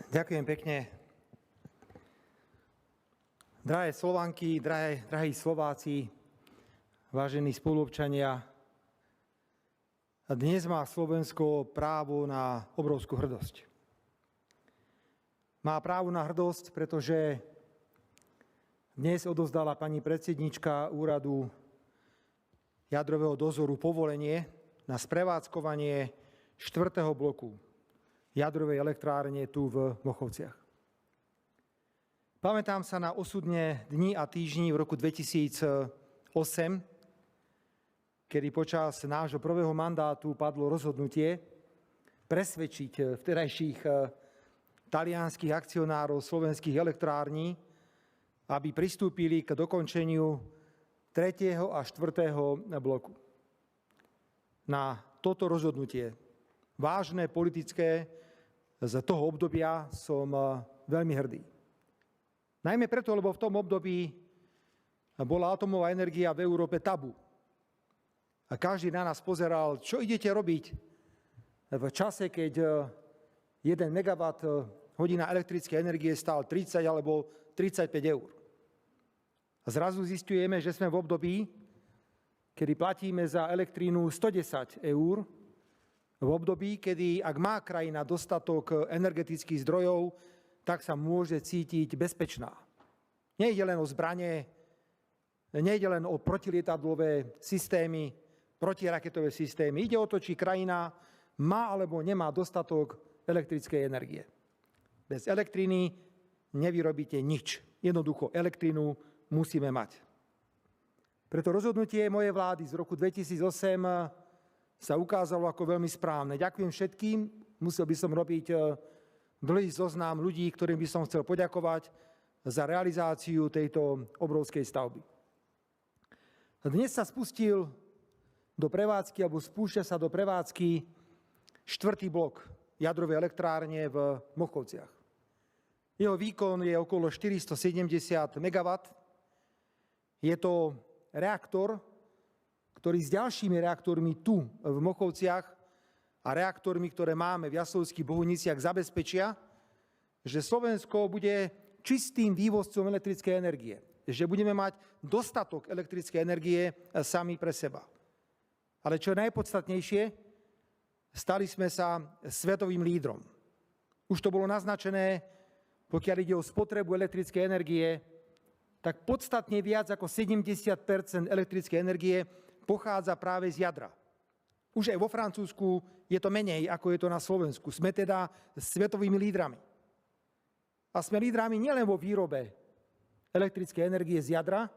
Ďakujem pekne. Drahé Slovanky, drahí Slováci, vážení spoluobčania, dnes má Slovensko právo na obrovskú hrdosť. Má právo na hrdosť, pretože dnes odovzdala pani predsednička úradu jadrového dozoru povolenie na sprevádzkovanie 4. bloku jadrovej elektrárne tu v Mochovciach. Pamätám sa na osudné dni a týždni v roku 2008, kedy počas nášho prvého mandátu padlo rozhodnutie presvedčiť vtedajších talianskych akcionárov slovenských elektrární, aby pristúpili k dokončeniu 3. a 4. bloku. Na toto rozhodnutie, vážne politické, z toho obdobia som veľmi hrdý. Najmä preto, lebo v tom období bola atomová energia v Európe tabu. A každý na nás pozeral, čo idete robiť v čase, keď 1 megawatt hodina elektrickej energie stál 30 alebo 35 eur. A zrazu zistujeme, že sme v období, kedy platíme za elektrínu 110 eur, v období, kedy ak má krajina dostatok energetických zdrojov, tak sa môže cítiť bezpečná. Nejde len o zbrane, nejde len o protilietadlové systémy, protiraketové systémy. Ide o to, či krajina má alebo nemá dostatok elektrickej energie. Bez elektriny nevyrobíte nič. Jednoducho elektrínu musíme mať. Preto rozhodnutie mojej vlády z roku 2008 sa ukázalo ako veľmi správne. Ďakujem všetkým. Musel by som robiť dlhý zoznam ľudí, ktorým by som chcel poďakovať za realizáciu tejto obrovskej stavby. Dnes sa spustil do prevádzky, alebo spúšťa sa do prevádzky 4. blok jadrovej elektrárne v Mochovciach. Jeho výkon je okolo 470 MW. Je to reaktor, ktorý s ďalšími reaktormi tu v Mochovciach a reaktormi, ktoré máme v Jaslovských Bohuniciach, zabezpečia, že Slovensko bude čistým vývozcom elektrickej energie, že budeme mať dostatok elektrickej energie sami pre seba. Ale čo je najpodstatnejšie, stali sme sa svetovým lídrom. Už to bolo naznačené, pokiaľ ide o spotrebu elektrickej energie, tak podstatne viac ako 70% elektrickej energie pochádza práve z jadra. Už aj vo Francúzsku je to menej, ako je to na Slovensku. Sme teda svetovými lídrami. A sme lídrami nielen vo výrobe elektrickej energie z jadra,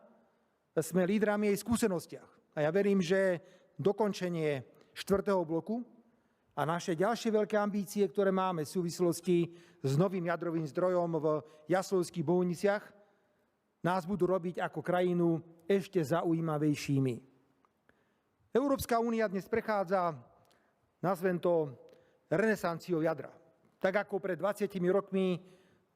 sme lídrami aj v skúsenostiach. A ja verím, že dokončenie 4. bloku a naše ďalšie veľké ambície, ktoré máme v súvislosti s novým jadrovým zdrojom v Jaslovských Bohuniciach, nás budú robiť ako krajinu ešte zaujímavejšími. Európska únia dnes prechádza, nazvem to, renesanciou jadra. Tak ako pred 20 rokmi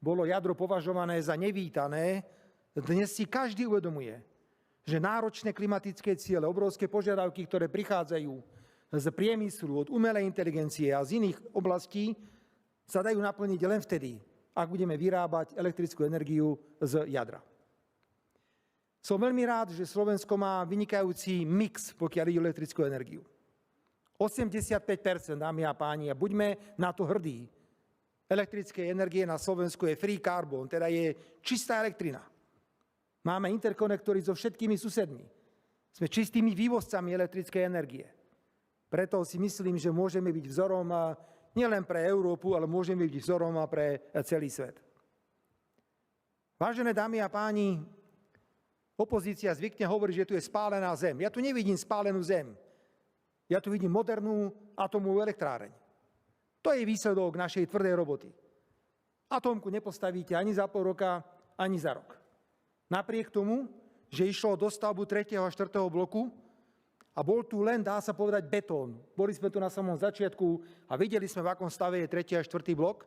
bolo jadro považované za nevítané, dnes si každý uvedomuje, že náročné klimatické ciele, obrovské požiadavky, ktoré prichádzajú z priemyslu, od umelej inteligencie a z iných oblastí, sa dajú naplniť len vtedy, ak budeme vyrábať elektrickú energiu z jadra. Som veľmi rád, že Slovensko má vynikajúci mix, pokiaľ ide o elektrickú energiu. 85%, dámy a páni, a buďme na to hrdí. Elektrickej energie na Slovensku je free carbon, teda je čistá elektrina. Máme interkonektory so všetkými susedmi. Sme čistými vývozcami elektrickej energie. Preto si myslím, že môžeme byť vzorom nielen pre Európu, ale môžeme byť vzorom pre celý svet. Vážené dámy a páni, opozícia zvykne hovoriť, že tu je spálená zem. Ja tu nevidím spálenú zem. Ja tu vidím modernú atomovú elektráreň. To je výsledok našej tvrdej roboty. Atómku nepostavíte ani za pol roka, ani za rok. Napriek tomu, že išlo o dostavbu 3. a 4. bloku a bol tu len, dá sa povedať, betón. Boli sme tu na samom začiatku a videli sme, v akom stave je 3. a 4. blok.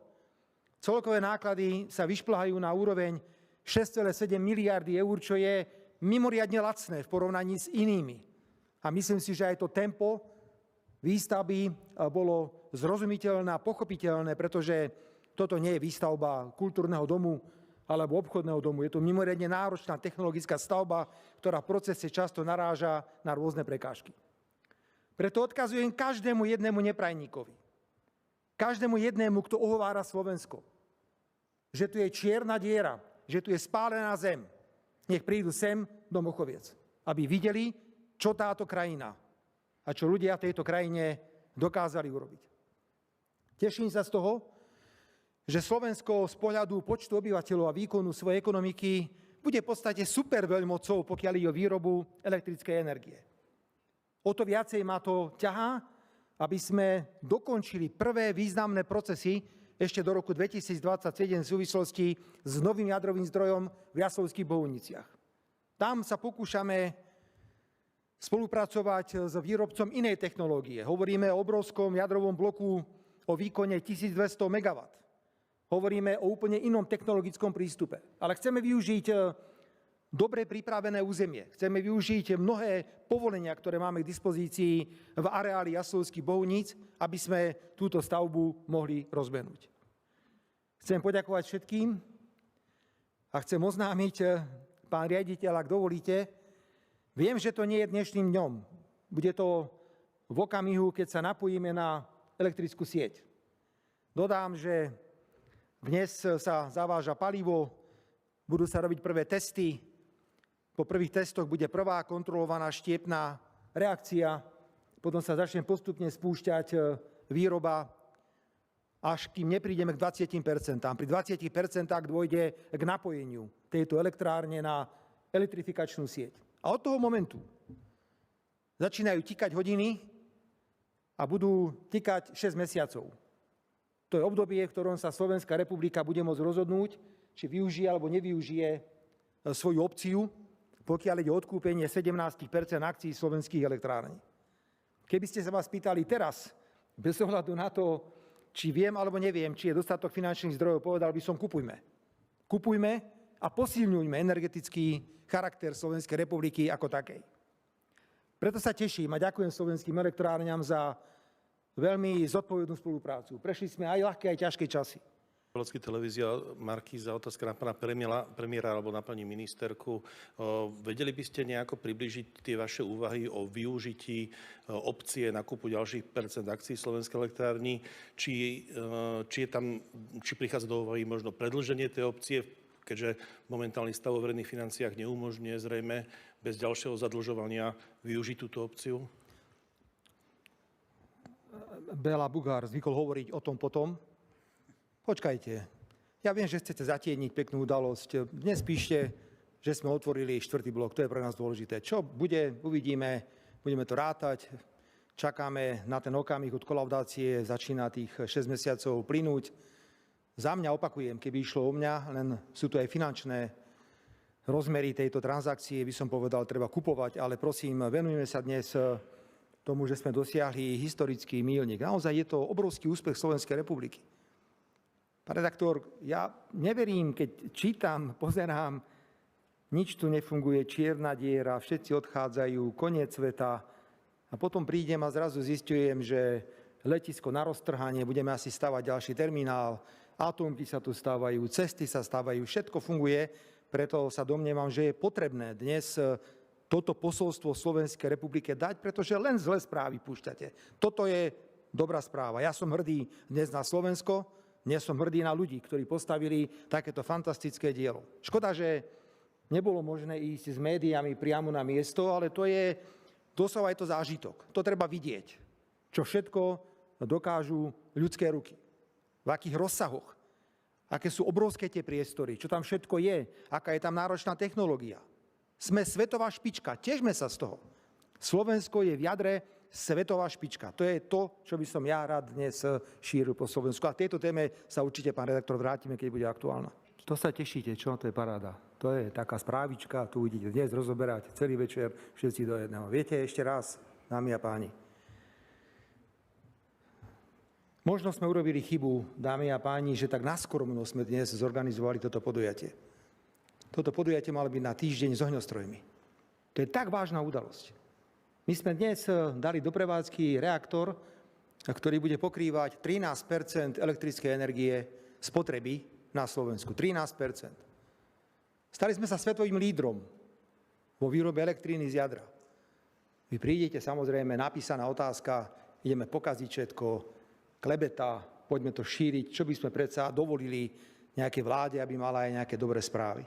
Celkové náklady sa vyšplhajú na úroveň 6,7 miliardy eur, čo je mimoriadne lacné v porovnaní s inými. A myslím si, že aj to tempo výstavby bolo zrozumiteľné a pochopiteľné, pretože Toto nie je výstavba kultúrneho domu alebo obchodného domu. Je to mimoriadne náročná technologická stavba, ktorá v procese často naráža na rôzne prekážky. Preto odkazujem každému jednému neprajníkovi, každému jednému, kto ohovára Slovensko, že tu je čierna diera, že tu je spálená zem. Nech prídu sem do Mochoviec, aby videli, čo táto krajina a čo ľudia v tejto krajine dokázali urobiť. Teším sa z toho, že Slovensko z pohľadu počtu obyvateľov a výkonu svojej ekonomiky bude v podstate super veľmocou, pokiaľ ide o výrobu elektrickej energie. O to viacej ma to ťahá, aby sme dokončili prvé významné procesy ešte do roku 2027 v súvislosti s novým jadrovým zdrojom v Jaslovských Bohuniciach. Tam sa pokúšame spolupracovať s výrobcom inej technológie. Hovoríme o obrovskom jadrovom bloku o výkone 1200 MW. Hovoríme o úplne inom technologickom prístupe. Ale chceme využiť dobre pripravené územie. Chceme využiť mnohé povolenia, ktoré máme k dispozícii v areáli Jaslovských Bohuníc, aby sme túto stavbu mohli rozbehnúť. Chcem poďakovať všetkým a chcem oznámiť, pán riaditeľ, ak dovolíte, viem, že to nie je dnešným dňom. Bude to v okamihu, keď sa napojíme na elektrickú sieť. Dodám, že dnes sa zaváža palivo, budú sa robiť prvé testy. Po prvých testoch bude prvá kontrolovaná štiepná reakcia, potom sa začne postupne spúšťať výroba, až kým neprídeme k 20%. Pri 20% dôjde k napojeniu tejto elektrárne na elektrifikačnú sieť. A od toho momentu začínajú tikať hodiny a budú tikať 6 mesiacov. To je obdobie, v ktorom sa Slovenská republika bude môcť rozhodnúť, či využije alebo nevyužije svoju opciu, pokiaľ ide o odkúpenie 17% akcií slovenských elektrární. Keby ste sa vás pýtali teraz, bez ohľadu na to, či viem alebo neviem, či je dostatok finančných zdrojov, povedal by som, kupujme. Kupujme a posilňujme energetický charakter Slovenskej republiky ako takej. Preto sa teším a ďakujem slovenským elektrárňam za veľmi zodpovednú spoluprácu. Prešli sme aj ľahké, aj ťažké časy. Polský televízia Markíza, otázka na pána premiéra alebo na pani ministerku. Vedeli by ste nejako približiť tie vaše úvahy o využití opcie na kúpu ďalších percent akcií Slovenskej elektrárny? Či prichádza do úvahy možno predĺženie tej opcie, keďže momentálny stav vo verejných financiách neumožňuje zrejme bez ďalšieho zadlžovania využiť túto opciu? Béla Bugár zvykol hovoriť o tom potom. Počkajte, ja viem, že chcete zatieniť peknú udalosť. Dnes píšte, že sme otvorili 4. blok, to je pre nás dôležité. Čo bude, uvidíme, budeme to rátať, čakáme na ten okamih od kolaudácie, začína tých 6 mesiacov plynúť. Za mňa opakujem, keby išlo o mňa, len sú tu aj finančné rozmery tejto transakcie, by som povedal, treba kupovať, ale prosím, venujeme sa dnes tomu, že sme dosiahli historický míľnik. Naozaj je to obrovský úspech Slovenskej republiky. Pán redaktor, ja neverím, keď čítam, pozerám, nič tu nefunguje, čierna diera, všetci odchádzajú, koniec sveta a potom prídem a zrazu zistujem, že letisko na roztrhanie, budeme asi stavať ďalší terminál, atómky sa tu stávajú, cesty sa stávajú, všetko funguje, preto sa domnievam, že je potrebné dnes toto posolstvo Slovenskej republike dať, pretože len zlé správy púšťate. Toto je dobrá správa. Ja som hrdý dnes na Slovensko, dnes som hrdý na ľudí, ktorí postavili takéto fantastické dielo. Škoda, že nebolo možné ísť s médiami priamo na miesto, ale to je doslova je to zážitok. To treba vidieť, čo všetko dokážu ľudské ruky. V akých rozsahoch, aké sú obrovské tie priestory, čo tam všetko je, aká je tam náročná technológia. Sme svetová špička, težme sa z toho. Slovensko je v jadre svetová špička. To je to, čo by som ja rád dnes šíril po Slovensku. A tejto téme sa určite, pán redaktor, vrátime, keď bude aktuálna. To sa tešíte, čo? To je paráda. To je taká správička, tu idete dnes rozoberať celý večer všetci do jedného. Viete, ešte raz, dámy a páni. Možno sme urobili chybu, dámy a páni, že tak naskromno sme dnes zorganizovali toto podujatie. Toto podujatie malo byť na týždeň s ohňostrojmi. To je tak vážna udalosť. My sme dnes dali do prevádzky reaktor, ktorý bude pokrývať 13% elektrickej energie spotreby na Slovensku. 13%. Stali sme sa svetovým lídrom vo výrobe elektriny z jadra. Vy prídete, samozrejme, napísaná otázka, ideme pokaziť všetko, klebeta, poďme to šíriť, čo by sme predsa dovolili nejakej vláde, aby mala aj nejaké dobré správy.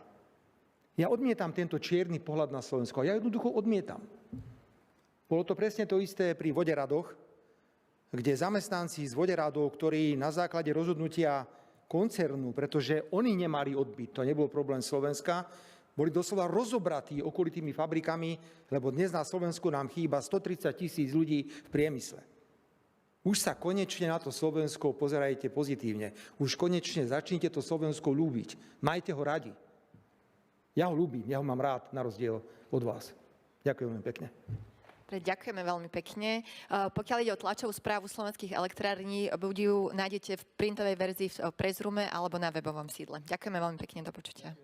Ja odmietam tento čierny pohľad na Slovensko. Ja jednoducho odmietam. Bolo to presne to isté pri voderadoch, kde zamestnanci z voderadov, ktorí na základe rozhodnutia koncernu, pretože oni nemali odbyt, to nebol problém Slovenska, boli doslova rozobratí okolitými fabrikami, lebo dnes na Slovensku nám chýba 130 000 ľudí v priemysle. Už sa konečne na to Slovensko pozerajte pozitívne. Už konečne začnite to Slovensko ľúbiť. Majte ho radi. Ja ho ľúbim, ja ho mám rád, na rozdiel od vás. Ďakujem veľmi pekne. Ďakujeme veľmi pekne. Pokiaľ ide o tlačovú správu slovenských elektrární, ju nájdete v printovej verzii v Pressroome alebo na webovom sídle. Ďakujeme veľmi pekne, do počutia.